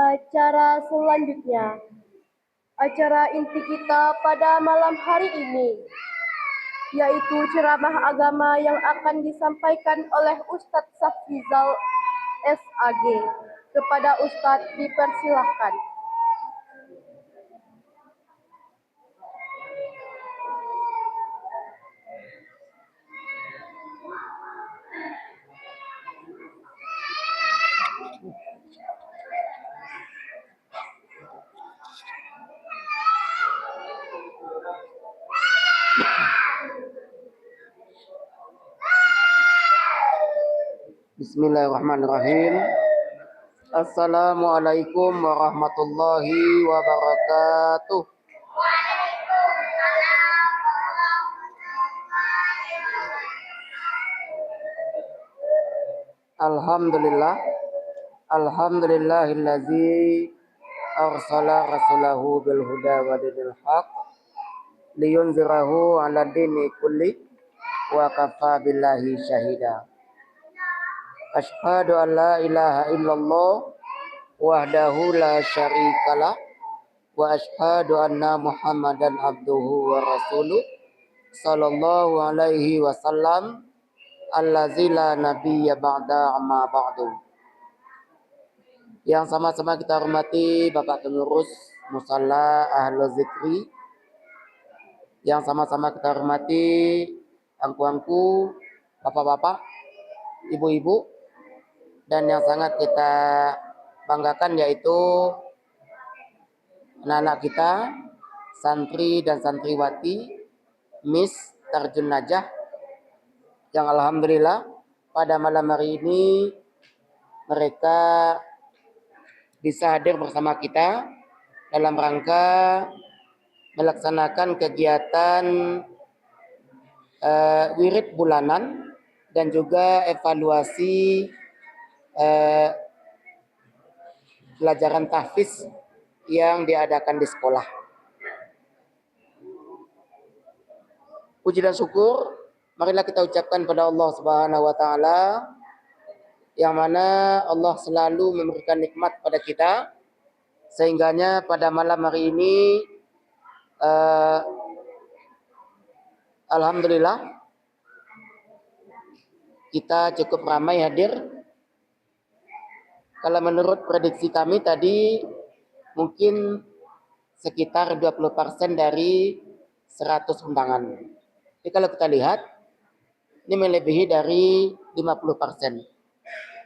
acara selanjutnya. Acara inti kita pada malam hari ini, yaitu ceramah agama yang akan disampaikan oleh Ustadz Safrizal SAG. Kepada Ustadz dipersilahkan. Bismillahirrahmanirrahim. Assalamualaikum warahmatullahi wabarakatuh. Alhamdulillah. Alhamdulillahillazi arsala rasulahu bil huda wa dinil haq liyunzirahu ala dini kulli wa kafa billahi syahida. Asyhadu an la ilaha illallah wahdahu la syarikalah wa asyhadu anna Muhammadan abduhu wa rasuluh sallallahu alaihi wasallam allazi la nabiyya ba'da amma ba'du. Yang sama-sama kita hormati Bapak Pengurus Musalla Ahlul Zikri, yang sama-sama kita hormati angku-angku, bapak-bapak, ibu-ibu, dan yang sangat kita banggakan yaitu anak-anak kita, santri dan santriwati Miss Tarjun Najah, yang alhamdulillah pada malam hari ini mereka bisa hadir bersama kita dalam rangka melaksanakan kegiatan wirid bulanan dan juga evaluasi pelajaran tahfiz yang diadakan di sekolah. Puji dan syukur marilah kita ucapkan pada Allah Subhanahu wa taala, yang mana Allah selalu memberikan nikmat pada kita, sehingganya pada malam hari ini alhamdulillah kita cukup ramai hadir. Kalau menurut prediksi kami tadi mungkin sekitar 20% dari 100 undangan. Jadi kalau kita lihat ini melebihi dari 50%.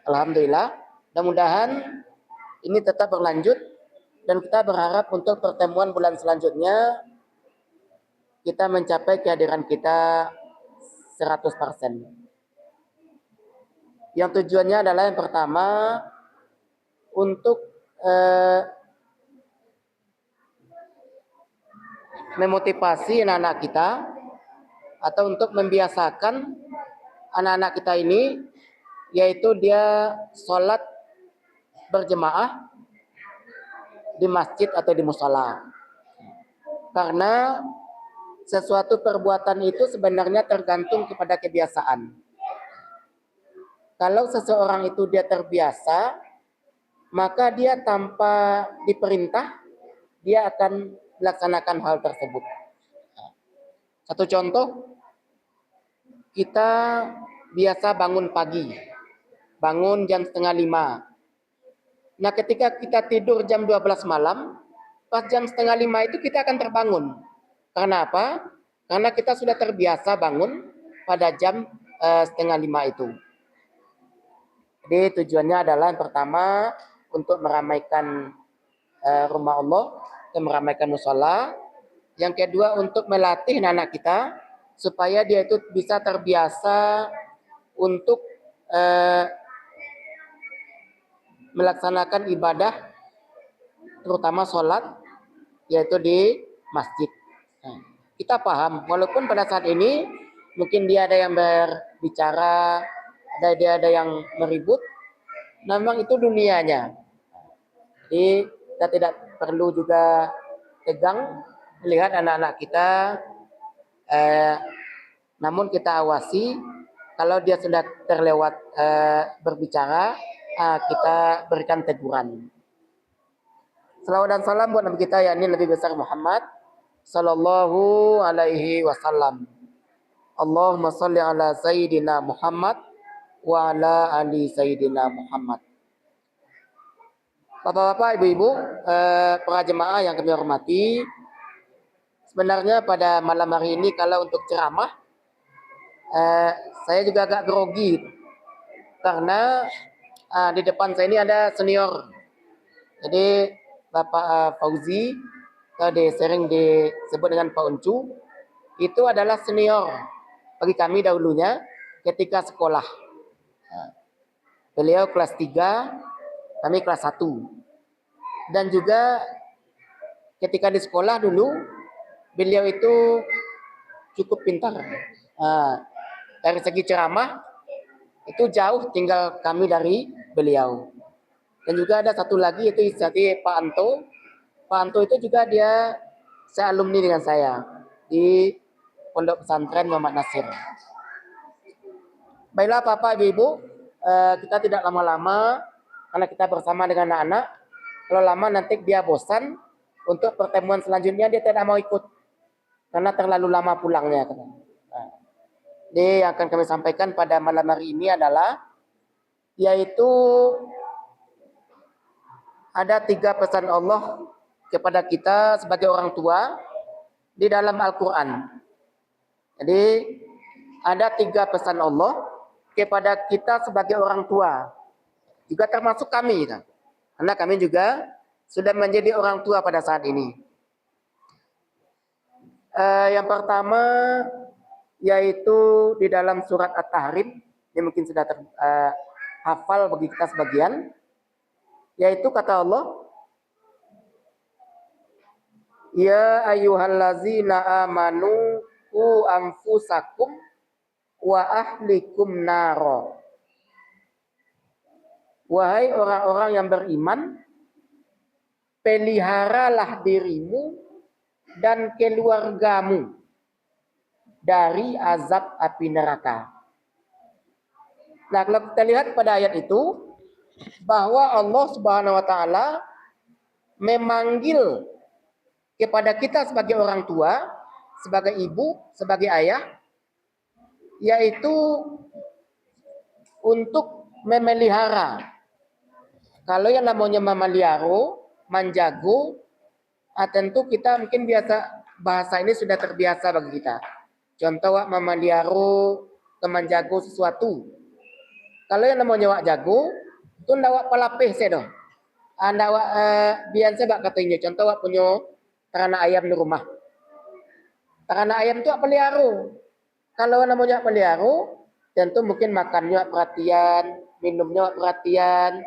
Alhamdulillah, mudah-mudahan ini tetap berlanjut dan kita berharap untuk pertemuan bulan selanjutnya kita mencapai kehadiran kita 100%. Yang tujuannya adalah yang pertama untuk memotivasi anak-anak kita atau untuk membiasakan anak-anak kita ini, yaitu dia sholat berjemaah di masjid atau di mushola. Karena sesuatu perbuatan itu sebenarnya tergantung kepada kebiasaan. Kalau seseorang itu dia terbiasa, maka dia tanpa diperintah, dia akan melaksanakan hal tersebut. Satu contoh, kita biasa bangun pagi, bangun jam 4:30. Nah, ketika kita tidur jam 12 malam, pas jam 4:30 itu kita akan terbangun. Karena apa? Karena kita sudah terbiasa bangun pada jam 4:30 itu. Jadi tujuannya adalah yang pertama untuk meramaikan rumah Allah dan meramaikan mushola. Yang kedua untuk melatih anak kita supaya dia itu bisa terbiasa untuk melaksanakan ibadah, terutama sholat, yaitu di masjid. Nah, kita paham, walaupun pada saat ini mungkin dia ada yang berbicara, ada yang meribut, memang itu dunianya. Jadi kita tidak perlu juga tegang melihat anak-anak kita, namun kita awasi. Kalau dia sudah terlewat berbicara, kita berikan teguran. Salawat dan salam buat Nabi kita yakni Nabi besar Muhammad sallallahu alaihi wasallam. Allahumma shalli ala sayyidina Muhammad wa ala ali sayyidina Muhammad. Bapak-bapak, ibu-ibu, para jemaah yang kami hormati, sebenarnya pada malam hari ini kalau untuk ceramah, saya juga agak grogi karena di depan saya ini ada senior. Jadi Bapak Fauzi, sering disebut dengan Pak Uncu, itu adalah senior bagi kami dahulunya ketika sekolah. Beliau kelas 3, kami kelas 1. Dan juga ketika di sekolah dulu, beliau itu cukup pintar. Dari segi ceramah, itu jauh tinggal kami dari beliau. Dan juga ada satu lagi, itu jadi Pak Anto. Pak Anto itu juga dia sealumni dengan saya di Pondok Pesantren Muhammad Nasir. Baiklah Bapak Ibu, kita tidak lama-lama karena kita bersama dengan anak-anak. Kalau lama nanti dia bosan, untuk pertemuan selanjutnya dia tidak mau ikut karena terlalu lama pulangnya. Jadi yang akan kami sampaikan pada malam hari ini adalah yaitu ada 3 pesan Allah kepada kita sebagai orang tua di dalam Al-Quran. Jadi ada 3 pesan Allah kepada kita sebagai orang tua, juga termasuk kami, karena kami juga sudah menjadi orang tua pada saat ini. Yang pertama yaitu di dalam surat At-Tahrim, ini mungkin sudah hafal bagi kita sebagian, yaitu kata Allah, ya ayyuhallazina amanu qu anfusakum wa ahlikum naro. Wahai orang-orang yang beriman, peliharalah dirimu dan keluargamu dari azab api neraka. Nah, kalau kita lihat pada ayat itu, bahwa Allah Subhanahu wa taala memanggil kepada kita sebagai orang tua, sebagai ibu, sebagai ayah, yaitu untuk memelihara. Kalau yang namanya memelihara, menjago, tentu kita mungkin biasa, bahasa ini sudah terbiasa bagi kita. Contoh wak memelihara, menjago sesuatu. Kalau yang namanya wak jago, itu ndak wak palapih saya dong. Ndak wak biasa bak katanya. Contoh wak punya ternak ayam di rumah. Ternak ayam itu wak pelihara. Kalau namanya wak pelihara, tentu mungkin makannya wak perhatian, minumnya wak perhatian,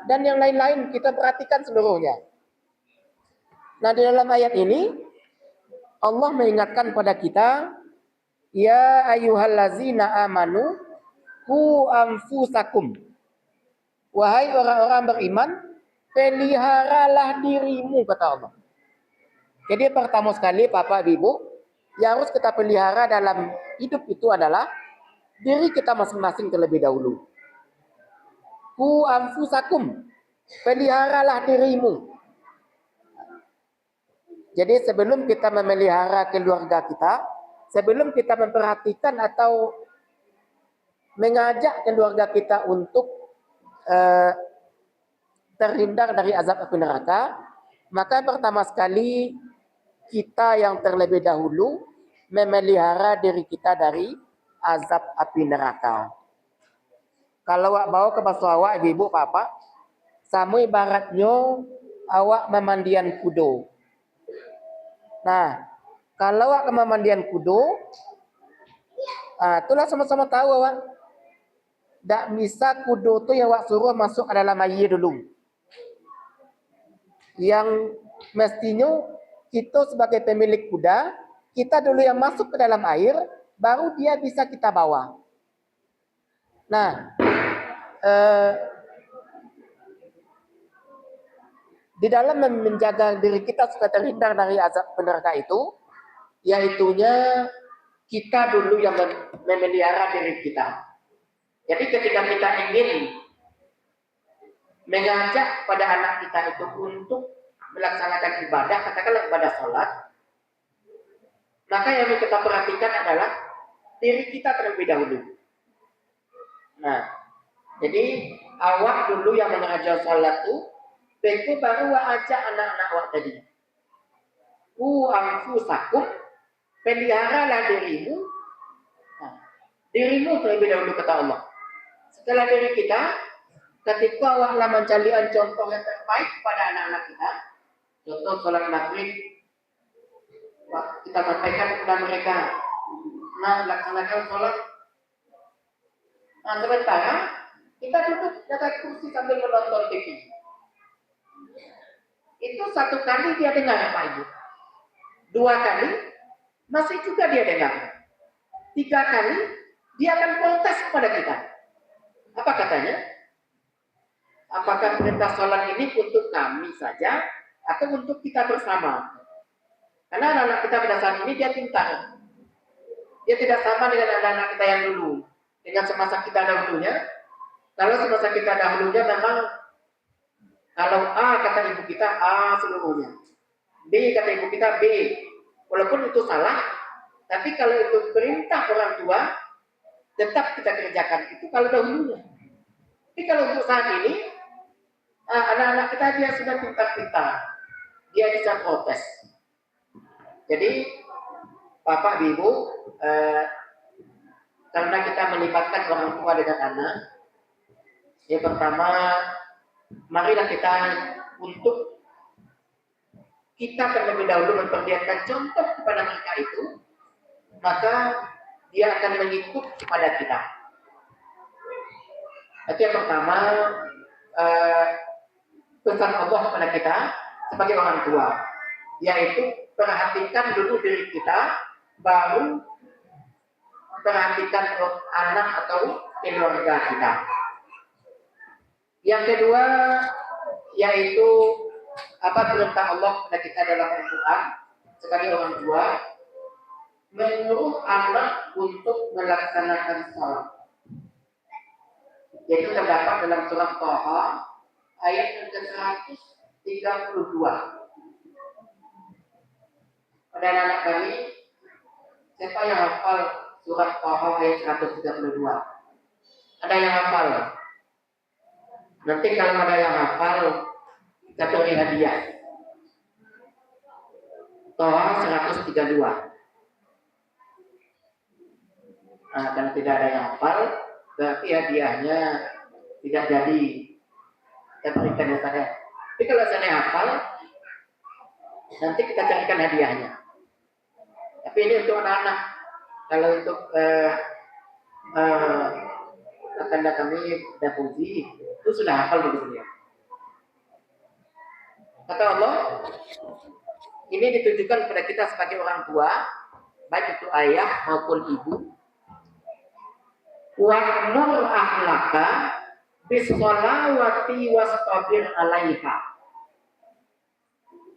dan yang lain-lain kita perhatikan seluruhnya. Nah, di dalam ayat ini Allah mengingatkan pada kita, ya ayyuhallazina amanu qu anfusakum. Wahai orang-orang beriman, peliharalah dirimu, kata Allah. Jadi pertama sekali Bapak Ibu, yang harus kita pelihara dalam hidup itu adalah diri kita masing-masing terlebih dahulu. Qu anfusakum, peliharalah dirimu. Jadi sebelum kita memelihara keluarga kita, sebelum kita memperhatikan atau mengajak keluarga kita untuk terhindar dari azab api neraka, maka pertama sekali kita yang terlebih dahulu memelihara diri kita dari azab api neraka. Kalau awak bawa ke basuh awak, ibu, bapak, sama ibaratnya awak memandian kudo. Nah, kalau awak ke memandian kudo, itulah sama-sama tahu awak. Tak bisa kudo tu yang awak suruh masuk ke dalam air dulu. Yang mestinya kita sebagai pemilik kuda, kita dulu yang masuk ke dalam air, baru dia bisa kita bawa. Nah, di dalam menjaga diri kita supaya terhindar dari azab neraka itu, yaitunya kita dulu yang memelihara diri kita. Jadi ketika kita ingin mengajak pada anak kita itu untuk melaksanakan ibadah, katakanlah ibadah sholat, maka yang kita perhatikan adalah diri kita terlebih dahulu. Nah, jadi awak dulu yang mengajar sholat tuh, beku baru ajak anak-anak awak tadi. Anfusakum, peliharalah dirimu. Nah, dirimu terlebih dahulu kata Allah. Setelah diri kita, ketika awaklah menjadikan contoh yang terbaik pada anak-anak kita, contoh sholat maghrib, kita sampaikan kepada mereka, nah laksanakan sholat. Nah sementara kita duduk di atas kursi sambil menonton TV. Itu satu kali dia dengar Pak Ibu, 2 kali masih juga dia dengar, 3 kali dia akan protes kepada kita. Apa katanya? Apakah perintah sholat ini untuk kami saja atau untuk kita bersama? Karena anak-anak kita pada saat ini dia pintar. Dia tidak sama dengan anak-anak kita yang dulu. Dengan semasa kita dahulunya. Kalau semasa kita dahulunya memang kalau A kata ibu kita A seluruhnya. B kata ibu kita B. Walaupun itu salah, tapi kalau itu perintah orang tua tetap kita kerjakan. Itu kalau dahulunya. Tapi kalau untuk saat ini anak-anak kita dia sudah pintar-pintar. Dia bisa protes. Jadi Bapak Ibu, karena kita melibatkan orang tua dengan anak, yang pertama, marilah kita untuk kita terlebih dahulu memperlihatkan contoh kepada mereka itu, maka dia akan mengikut kepada kita. Itu yang pertama, pesan Allah kepada kita sebagai orang tua, yaitu perhatikan dulu diri kita, baru perhatikan anak atau keluarga kita. Yang kedua, yaitu apa perintah Allah kepada kita dalam Al-Quran sebagai orang tua, menyuruh anak untuk melaksanakan sholat. Yaitu terdapat dalam surat Thaha ayat yang ke-132. Pada anak kami, siapa yang hafal surat Thaha ayat 132? Ada yang hafal? Nanti kalau ada yang hafal, kita beri hadiah. Thaha 132. Nah, kalau tidak ada yang hafal, berarti hadiahnya tidak jadi. Kita berikan yang saya. Tapi kalau saya hafal, nanti kita carikan hadiahnya. Tapi ini untuk anak-anak. Kalau untuk tanda kami Dafuzi itu sudah hafal begitu ya. Kata Allah, ini ditujukan kepada kita sebagai orang tua, baik itu ayah maupun ibu. Wa'mur ahlaka bis-sholawati wastabir 'alaiha.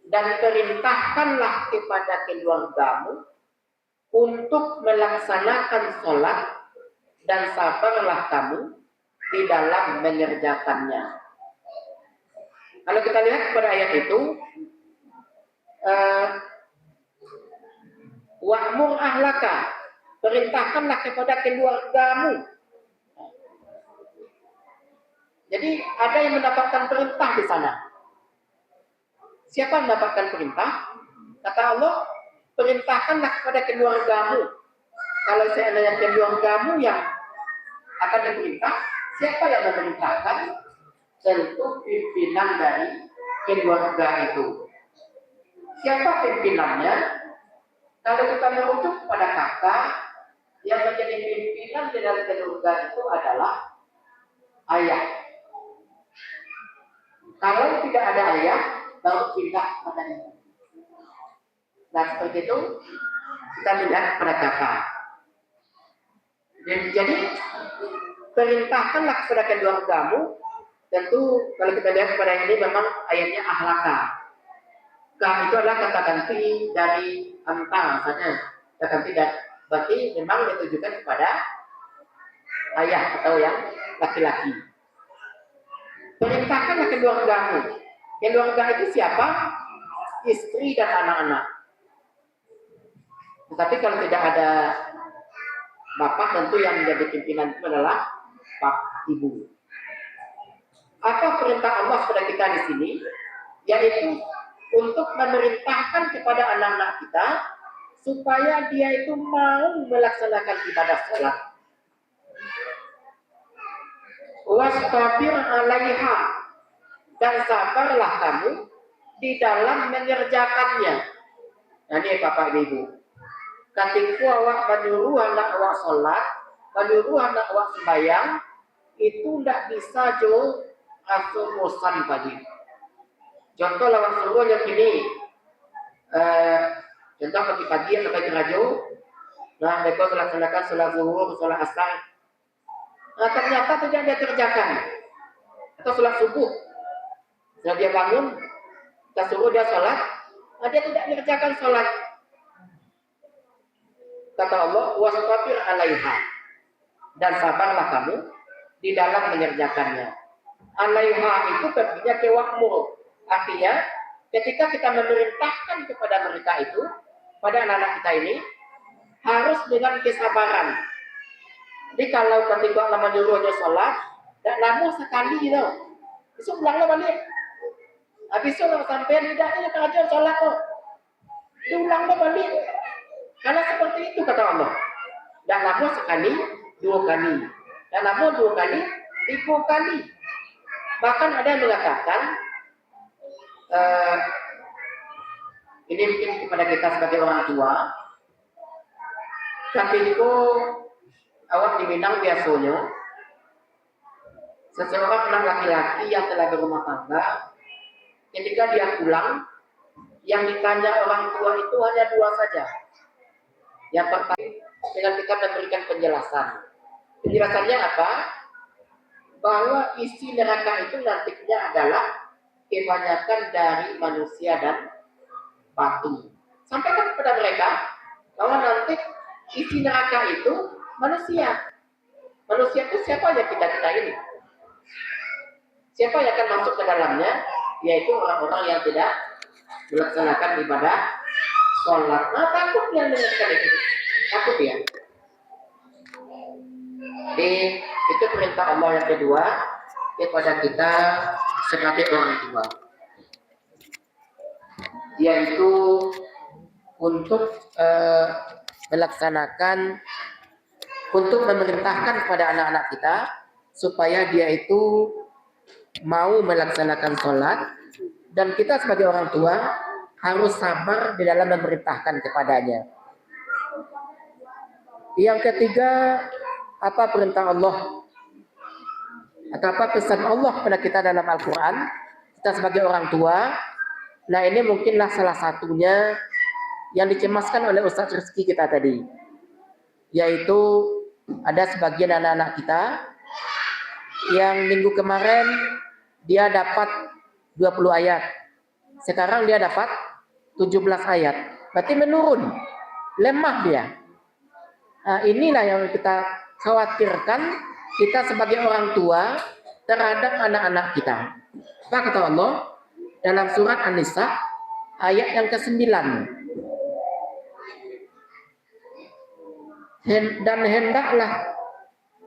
Dan perintahkanlah kepada keluargamu untuk melaksanakan sholat dan sabarlah kamu di dalam mengerjakannya. Kalau kita lihat pada ayat itu, wa'mur ahlaka, perintahkanlah kepada keluargamu. Jadi ada yang mendapatkan perintah di sana. Siapa yang mendapatkan perintah? Kata Allah, perintahkanlah kepada keluargamu. Kalau seandainya keluargamu yang akan diperintah, siapa yang memerintahkan? Tentu pimpinan dari keluarga itu. Siapa pimpinannya? Kalau kita merujuk pada kakak, yang menjadi pimpinan di dalam keluarga itu adalah ayah. Kalau tidak ada ayah, baru pindah pada ibu. Nah seperti itu kita lihat pada kakak. Jadi perintahkanlah kepada keluargamu. Tentu kalau kita lihat pada ini memang ayatnya ahlaka. Ka itu adalah kata ganti dari anta misalnya. Kata ganti dan berarti memang ditujukan kepada ayah atau yang laki-laki. Perintahkanlah keluargamu. Keluarga itu siapa? Istri dan anak-anak. Tetapi kalau tidak ada bapak, tentu yang menjadi pimpinan itu adalah bapak ibu. Apa perintah Allah kepada kita di sini? Yaitu untuk memerintahkan kepada anak-anak kita supaya dia itu mau melaksanakan ibadah sholat. Wastabir 'alaiha, dan sabarlah kamu di dalam mengerjakannya. Nah, ini Bapak Ibu. Ketika awak menyuruh anak awak sholat, menyuruh anak awak sembahyang, itu tidak bisa jo langsung bosan pagi. Contoh lawang suruh yang ini, contoh pagi-pagi atau pagi rajo, nah mereka melaksanakan sholat zuhur, sholat asar, nah ternyata tidak dia kerjakan, atau sholat subuh, setelah dia bangun, kita suruh dia sholat, nah dia tidak mengerjakan sholat. Kata Allah, wastabir 'alaiha, dan sabarlah kamu di dalam mengerjakannya. 'Alaiha itu artinya kewakmur. Artinya, ketika kita memerintahkan kepada mereka itu, pada anak-anak kita ini, harus dengan kesabaran. Jadi kalau ketika nama nyuruhnya sholat, tidak lama sekali gitu. Besok pulangnya balik. Habis itu sampai tidak ini kerajaan sholat kok. Diulangnya balik. Karena seperti itu kata Allah. Tidak lama sekali, 2 kali. Dan lama 2 kali, 3 kali. Bahkan ada yang mengatakan, ini mungkin kepada kita sebagai orang tua, ketika awak di Minang biasanya, seseorang anak laki-laki yang telah berumah tangga, ketika dia pulang, yang ditanya orang tua itu hanya 2 saja. Yang pertama, dengan kita memberikan penjelasan. Penjelasannya apa? Bahwa isi neraka itu nantinya adalah kebanyakan dari manusia dan batu. Sampaikan kepada mereka bahwa nanti isi neraka itu manusia. Manusia itu siapa ya kita ini? Siapa yang akan masuk ke dalamnya? Yaitu orang-orang yang tidak melaksanakan ibadah sholat. Nah, takut yang mendengarkan itu. Takut ya. Jadi itu perintah Allah yang kedua kepada kita sebagai orang tua, yaitu untuk melaksanakan, untuk memerintahkan kepada anak-anak kita supaya dia itu mau melaksanakan sholat, dan kita sebagai orang tua harus sabar di dalam memerintahkan kepadanya. Yang ketiga, apa perintah Allah atau apa pesan Allah kepada kita dalam Al-Quran, kita sebagai orang tua. Nah, ini mungkinlah salah satunya yang dicemaskan oleh Ustadz Rizky kita tadi, yaitu ada sebagian anak-anak kita yang minggu kemarin dia dapat 20 ayat, sekarang dia dapat 17 ayat, berarti menurun, lemah dia. Nah, inilah yang kita khawatirkan, kita sebagai orang tua terhadap anak-anak kita. Apa kata Allah dalam surat An-Nisa ayat yang ke-9? Dan hendaklah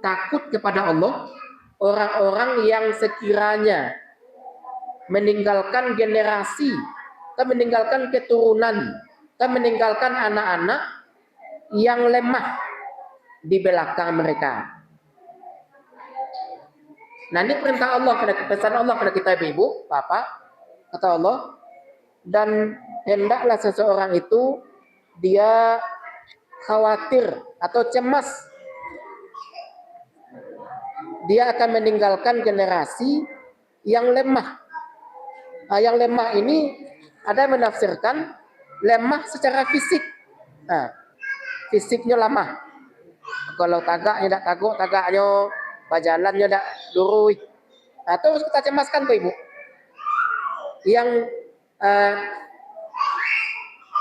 takut kepada Allah orang-orang yang sekiranya meninggalkan generasi, atau meninggalkan keturunan, atau meninggalkan anak-anak yang lemah di belakang mereka. Nah, ini perintah Allah, pesan Allah kepada kita ibu, bapak. Kata Allah, dan hendaklah seseorang itu dia khawatir atau cemas, dia akan meninggalkan generasi yang lemah. Nah, yang lemah ini ada yang menafsirkan lemah secara fisik. Nah, fisiknya lemah. Kalau tagaknya tidak tagaknya, berjalannya tidak lurus. Nah, terus kita cemaskan tuh ibu. Yang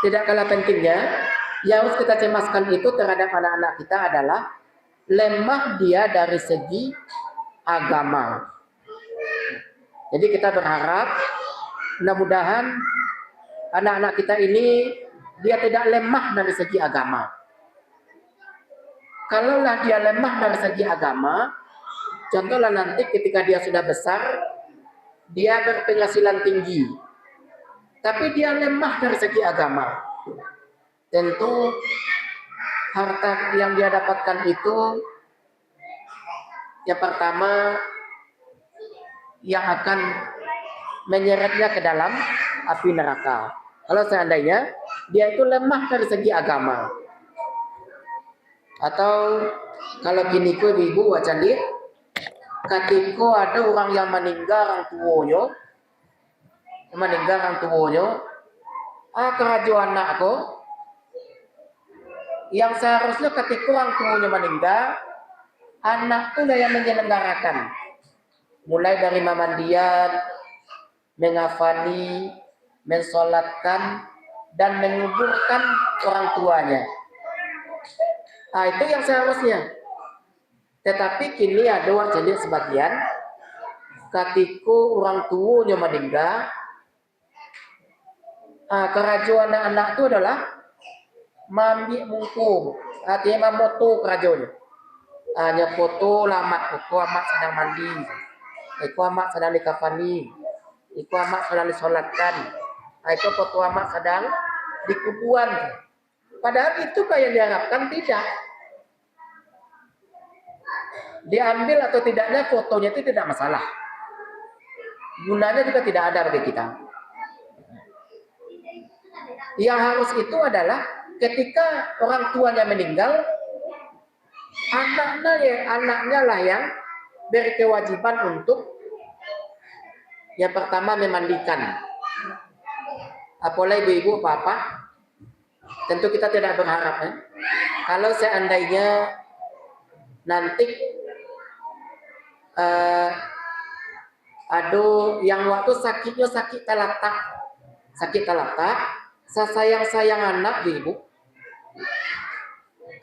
tidak kalah pentingnya, yang harus kita cemaskan itu terhadap anak-anak kita adalah lemah dia dari segi agama. Jadi kita berharap mudah-mudahan anak-anak kita ini dia tidak lemah dari segi agama. Kalaulah dia lemah dari segi agama, contohlah nanti ketika dia sudah besar, dia berpenghasilan tinggi, tapi dia lemah dari segi agama. Tentu harta yang dia dapatkan itu yang pertama yang akan menyeretnya ke dalam api neraka. Kalau seandainya dia itu lemah dari segi agama. Atau kalau kini ku ibu wacan dia, ketika ada orang yang meninggal orang tuanya, kerajuan anakku, yang seharusnya ketika orang tuanya meninggal, anak itu yang menyelenggarakan, mulai dari memandian, mengafani, mensolatkan, dan menguburkan orang tuanya. Itu yang seharusnya. Tetapi kini ada jadi sebagian ketika orang tuanya meninggal, kerajuan anak itu adalah mambi mungkum, artinya memoto kerajuannya. Hanya foto lama, aku amat sedang mandi, aku amat sedang dikafani, aku amat sedang disolatkan, itu foto amat sedang dikuburan. Padahal itu kayak diharapkan tidak. Diambil atau tidaknya fotonya itu tidak masalah. Gunanya juga tidak ada bagi kita. Yang harus itu adalah ketika orang tuanya meninggal, anaknya lah yang berkewajiban untuk yang pertama memandikan. Apalagi ibu-ibu, bapak, tentu kita tidak berharap kalau seandainya nanti aduh yang waktu sakitnya sakit talatak, sayang anak ibu,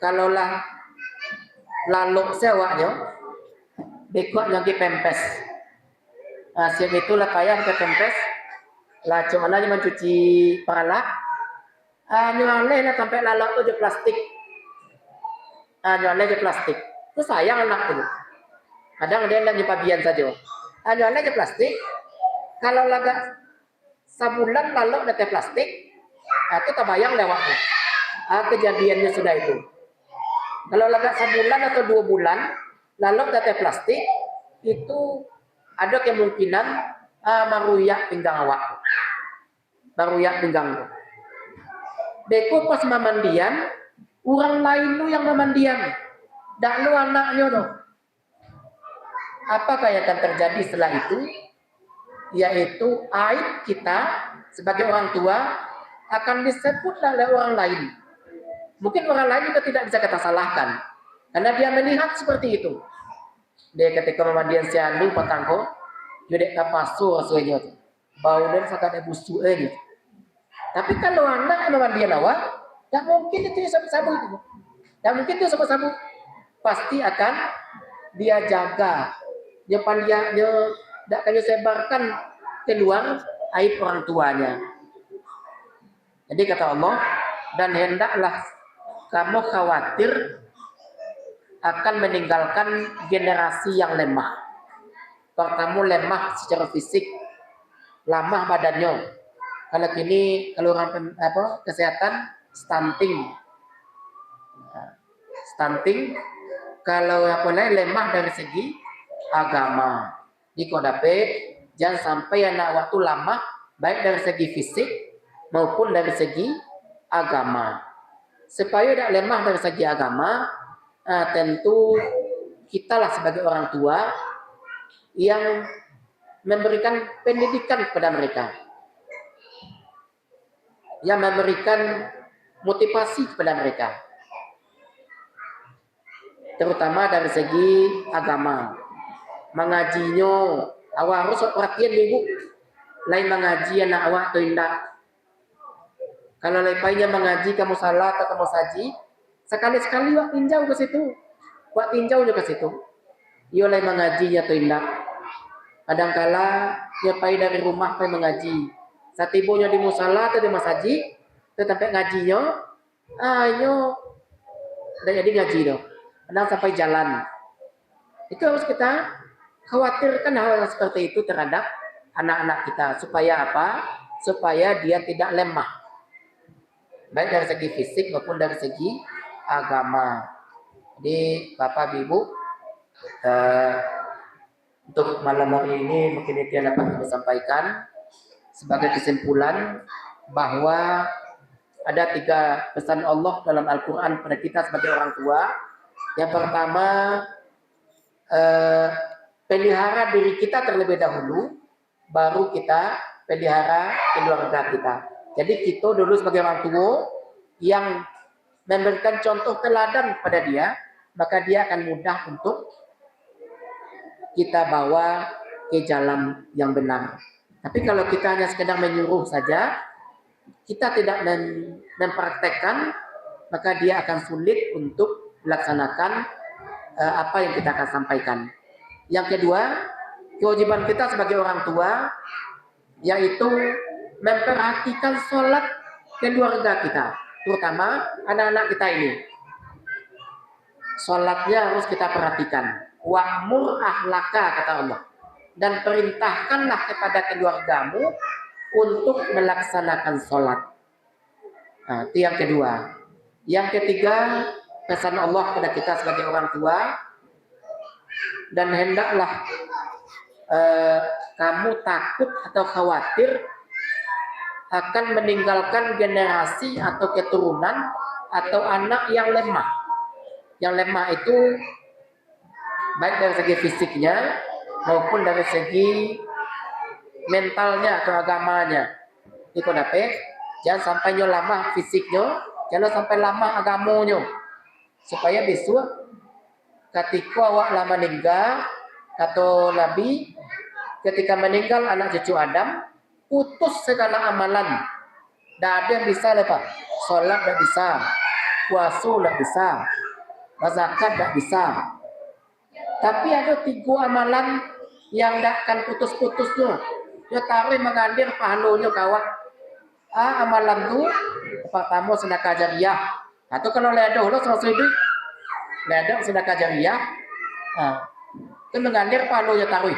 kalaulah lalu sewanya dekok nyagi pempes, siap itulah payah ke pempes, lah cuma aja mencuci kepala, nyualeh lah sampai lalu tuh di plastik, nyualeh di plastik, itu sayang anak tuh, kadang dia nggak nyepabian saja, nyualeh di plastik, kalau laga sebulan lalu ada plastik, itu terbayang lewatnya, kejadiannya sudah itu. Kalau laga sebulan atau 2 bulan lalu ada plastik, itu ada kemungkinan maruyak pinggang awak, maruyak pinggang. Deko pas memandian, orang lain lu yang memandian, dak lu anaknya dong. Apakah yang akan terjadi setelah itu? Yaitu aib kita sebagai orang tua akan disebut oleh orang lain. Mungkin orang lain juga tidak bisa kita salahkan, karena dia melihat seperti itu. Dia ketika memandian si anu petangko, jadi kapasu rasanya, bau dan sakit busuk aja. Tapi kalau anak yang memandian awak, tak mungkin itu sabu-sabu itu. Tak mungkin itu sabu-sabu. Pasti akan dia jaga. Dia tidak akan disebarkan keluar aib orang tuanya. Jadi kata Allah, dan hendaklah kamu khawatir akan meninggalkan generasi yang lemah. Kamu lemah secara fisik, lemah badannya. Kalau kini kalau orang kesehatan stunting, kalau lemah dari segi agama. Di kodape jangan sampai anak waktu lama baik dari segi fisik maupun dari segi agama. Supaya tidak lemah dari segi agama, tentu kitalah sebagai orang tua yang memberikan pendidikan kepada mereka, yang memberikan motivasi kepada mereka, terutama dari segi agama. Mengajinya, awak harus perhatian ibu, lain mengaji anak awak atau indah. Kalau lepainya mengaji kamu salah atau kamu saji, sekali-sekali wak tinjau ke situ, wak tinjau juga ke situ. Iyo lain mengajinya atau indah. Kadangkala dia pergi dari rumah pergi mengaji. Satibonya di musala atau di masjid, tetapi ngajinya, ayo, udah jadi ngaji dong. Kadang sampai jalan. Itu harus kita khawatirkan hal seperti itu terhadap anak-anak kita. Supaya apa? Supaya dia tidak lemah. Baik dari segi fisik maupun dari segi agama. Jadi Bapak Ibu, untuk malam hari ini mungkin itu yang dapat kami sampaikan sebagai kesimpulan bahwa ada 3 pesan Allah dalam Al-Quran pada kita sebagai orang tua. Yang pertama, pelihara diri kita terlebih dahulu, baru kita pelihara keluarga kita. Jadi kita dulu sebagai orang tua yang memberikan contoh teladan pada dia, maka dia akan mudah untuk kita bawa ke jalan yang benar. Tapi kalau kita hanya sekedar menyuruh saja, kita tidak mempraktekkan, maka dia akan sulit untuk melaksanakan apa yang kita akan sampaikan. Yang kedua, kewajiban kita sebagai orang tua yaitu memperhatikan sholat keluarga kita, terutama anak-anak kita ini. Sholatnya harus kita perhatikan. Wa'mur ahlaka, kata Allah. Dan perintahkanlah kepada keluargamu untuk melaksanakan sholat. Nah, itu yang kedua. Yang ketiga, pesan Allah kepada kita sebagai orang tua, dan hendaklah kamu takut atau khawatir akan meninggalkan generasi atau keturunan atau anak yang lemah. Yang lemah itu baik dari segi fisiknya maupun dari segi mentalnya atau agamanya. Ini kodape, jangan sampai nyo lemah fisiknya, jangan sampai lemah agamanya. Supaya besok ketika awak lama meninggal, kata Nabi, ketika meninggal anak cucu Adam, putus segala amalan. Tidak ada yang bisa lepas. Sholat tidak bisa, puasa tidak bisa, zakat tidak bisa. Tapi ada 3 amalan yang tidak akan putus-putusnya. Dia taruh mengalir pahalanya kawan. Amalan itu pertama sedekah jariah. Atau kalau ledoh lo selesai duit, ledoh sedekah jariah. Itu mengalir pahalanya taruh.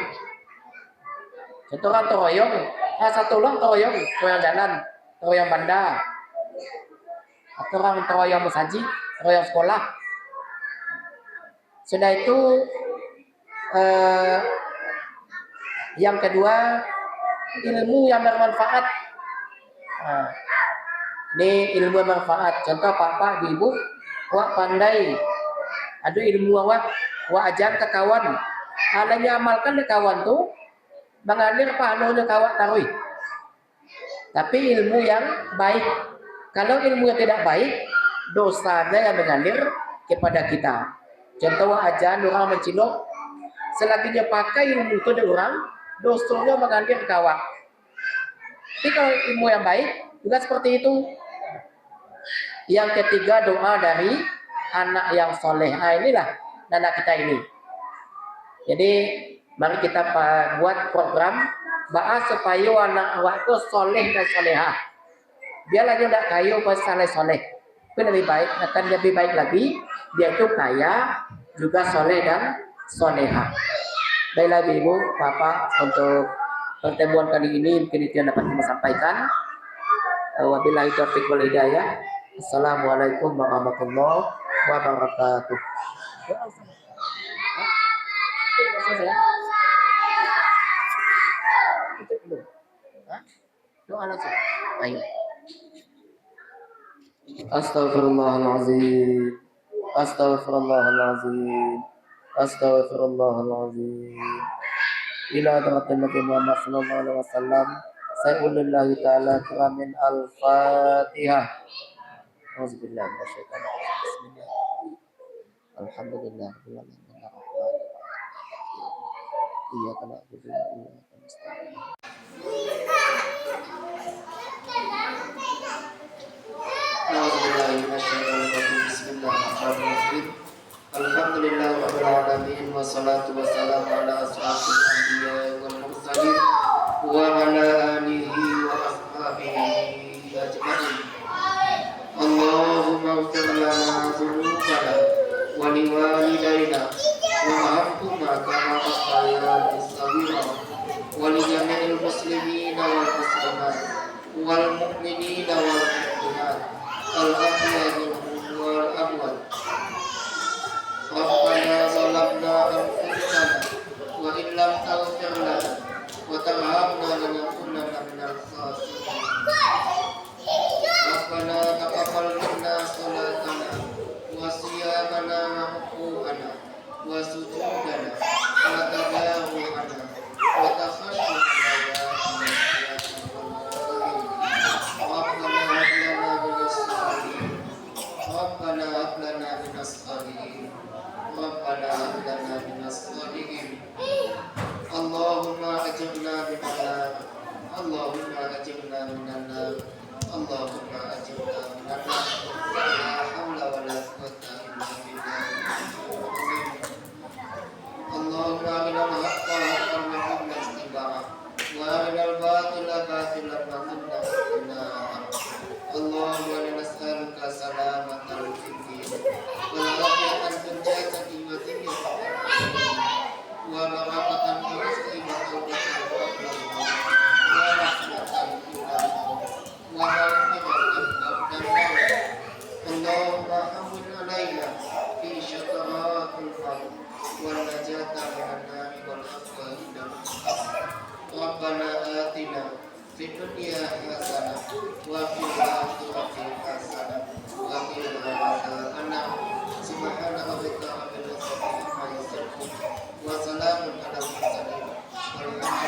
Satu orang teroyong, satu orang teroyong jalan, teroyong bandar. Atau orang teroyong musaji, teroyong sekolah. Sudah itu yang kedua, ilmu yang bermanfaat. Ini ilmu yang bermanfaat. Contoh papa, ibu, wak pandai. Ada ilmu awak ajar ke kawan. Alanya amalkan ke kawan tuh, mengalir pahalanya kawan tarui. Tapi ilmu yang baik. Kalau ilmu yang tidak baik, dosanya yang mengalir kepada kita. Contoh ajar orang mencilok, selagi dia pakai ilmu itu dari orang, dosanya mengalir ke kawan. Tapi kalau ilmu yang baik juga seperti itu. Yang ketiga, doa dari anak yang soleh. Inilah anak kita ini. Jadi mari kita buat program bahas supaya anak awak itu soleh dan solehah. Biarlah dia tidak kaya pas soleh. Itu lebih baik, akan lebih baik lagi dia itu kaya juga soleh dan solehah. Baiklah ibu, bapak, untuk pertemuan kali ini mungkin itu yang dapat kita sampaikan. Wabillahi taufiq wal hidayah. Assalamualaikum warahmatullahi wabarakatuh. Doa langsung. Ayo. Astaghfirullahalazim. Astaghfirullahalazim. Astaghfirullahalazim. Ila hadratin Nabi Muhammad sallallahu alaihi wasallam. Sa'ulillahi ta'ala kiramin al-Fatihah. Auzubillahi minasyaitonir rajim. Bismillah. Alhamdulillah rabbil alamin. Iyyaka na'budu wa iyyaka nasta'in. Auzubillahi minasyaitonir rajim. Bismillahirrahmanirrahim. Alhamdulillah rabbil alamin wassalatu wassalamu ala asyrafil anbiya'i wal muslimina wal muslimat wal mu'minina wal mu'minat al ahya minhum wal amwat. Rabbana zalamna anfusana wa in lam taghfir lana wa tarhamna lanakunanna minal khasirin. Rabbana taqabbal minna salatana wa siyamana wa ruku'ana wa sujudana wa tadaru'ana wa takhashshuna ya Allah ya Rabbana hab lana minas salihin. Rabbana hab lana minas salihin. Rabbana hab lana minas salihin. Allahumma ajirna minan nar. Allahumma ajirna minan nar. Allahumma ajirna minan nar. La haula wala quwwata illa billah. Allahumma arinal haqqa haqqan warzuqna ittiba'ah wa arinal batila batilan warzuqna ijtinabah. Allahumma inna nas'aluka salamatal din wal afiyatan fil jasadi wa dhikri wa barakatan fil rizqi wa tawbatan wa rahmatan fil amal wa maghfiratan qabla al-maut. Allahumma hawwin alaina fi syakaratil maut wal najata minan nari wal afwa hidam. Rabbana atina fid dunya hasanah wa fil akhirati hasanah wa qina adzaban nar. Subhana rabbika rabbil izzati amma yasifun wa salamun alal mursalin walhamdulillahi